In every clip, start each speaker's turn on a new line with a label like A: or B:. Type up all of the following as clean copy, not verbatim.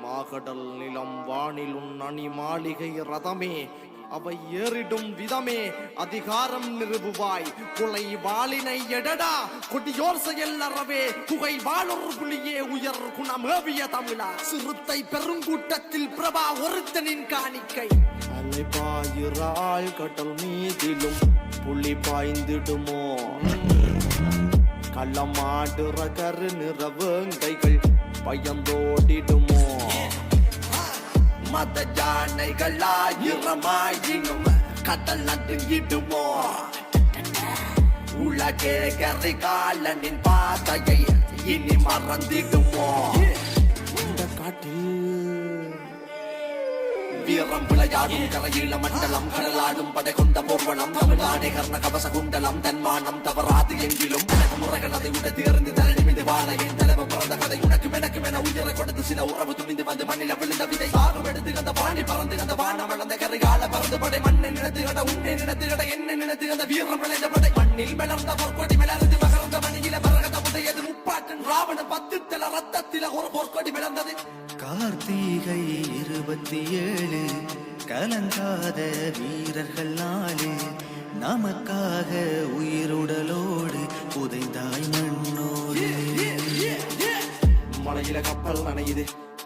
A: மாகடல் நிலம் வானில் உன் அணி மாளிகை ரதமே அவை ஏறிடும் விதமே அதிகாரம் நிறுவுவாய் குலை வாளினை எடடா கொடியோர் செயல் அறவே புகை வாளொரு புலியே உயர் குணமேவிய தமிழா சிறுத்தை பெருங்கூட்டத்தில் பிரபா ஒருத்தனின் காணிக்கை அலைபாயிரால் கடல் மீதிலும் புலி பாய்ந்திடுமோ கள்ளமாடுற கரு நிறவேங்கைகள் பயந்தோடிடுமோ மத ஜானைகள் ஆயிரமாயினும் கடல் நடுங்கிடுமோ உலகே கரை காலனின் பாதையை இனி மறந்திடுமோ இந்த காட்டில் வீரம் விளையாடும் கரையில மண்டலம் கடலாடும் படை கொண்ட போர்வனம் தமிழ்நாடே கர்ண கவச குண்டலம் தன்மானம் தவறாது எங்கிலும் முறைகள் அதை உட தேர்ந்து தரணி மீது வாழ என் தலைவ பிறந்த கதை உனக்கும் எனக்கும் என உயிரை கொடுத்து சில உறவு துணிந்து வந்து மண்ணில விழுந்த விதை சாகம் எடுத்து அந்த பாணி பறந்து அந்த வானம் வளர்ந்த கரைகால பறந்து படை மண்ணை நினைத்து கட உன்னை நினைத்து கட என்ன நினைத்து அந்த வீரம் விளைந்த படை மண்ணில் மலர்ந்த பொற்கொடி மலர்ந்து மகர்ந்த மணியில பரகத உடையது முப்பாட்டன் ராவண 10 தல ரத்தத்தில ஒரு பொற்கொடி விளந்தது
B: கார்த்திகை 27 கலங்காத வீரர்கள் நாளே நமக்காக உயிருடலோடு புதைந்தாய் மண்ணோடு
A: மலையில கப்பல் நனையுது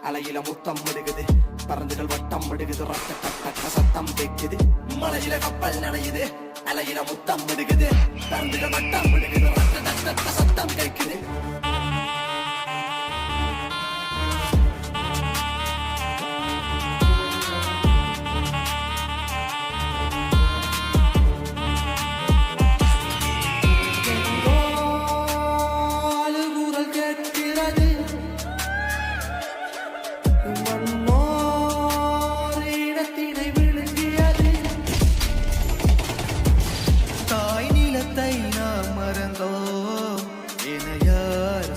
A: அலையில முத்தம் விடுகுது பறந்துகள் வட்டம் விடுகுது ரத்த சத்தம் வைக்குது மலையில கப்பல் நனையுது அலையில முத்தம் விடுகுது பறந்துகள் வட்டம் விடுகுது ரத்த சத்தம் கேட்குது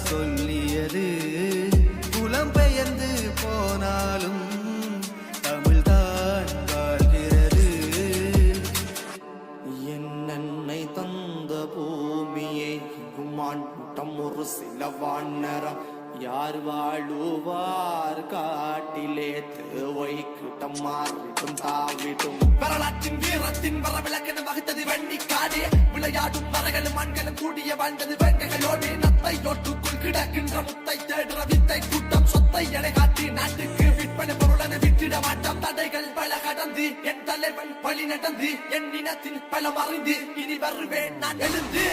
B: சொல்லியது புலம்பெயர்ந்து போனாலும் தமிழ்தான் வாழ்கிறது
A: என்னை தந்த பூமியை குமான் கூட்டம் ஒரு சில வானரம் யார் வாழுவார் காட்டிலே தேவை கிட்டம் மாறிட்டும் தாவிட்டும் வரலாற்றின் வீரத்தின் வரவிலக்கென வகுத்தது வெண்ணிக்காடே விளையாடும் மரங்களும் மண்களும் கூடிய வாழ்ந்தது வெண்கைகளோடு நத்தை ஒட்டுக்குள் கிடக்கின்ற முத்தை தேடுற வித்தை கூட்டம் சொத்தை எடை காட்டி நாட்டுக்கு விற்பனை பொருளனை விட்டிட மாட்டாம் தடைகள் பல கடந்து என் தலைவன் வழி நடந்து என் இனத்தின் பல மறைந்து இனி வருவேன் நான் எழுந்து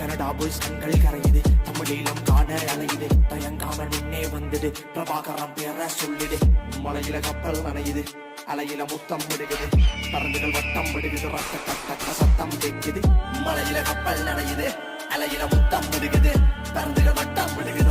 A: கனடா பாய்ஸ் கண்கள் கரையுது தமிழீழம் காண அலையுது தயங்காமல் முன்னே வந்தது பிரபாகரம் பேர சொல்லிடு மலையில கப்பல் நனையுது அலையில முத்தம் விடுகுது பறந்துகள் வட்டம் விடுகுது ரத்த சத்தம் கேட்குது மலையில கப்பல் நனையுது அலையில முத்தம் விடுகுது பறந்துகள் வட்டம் விடுகுது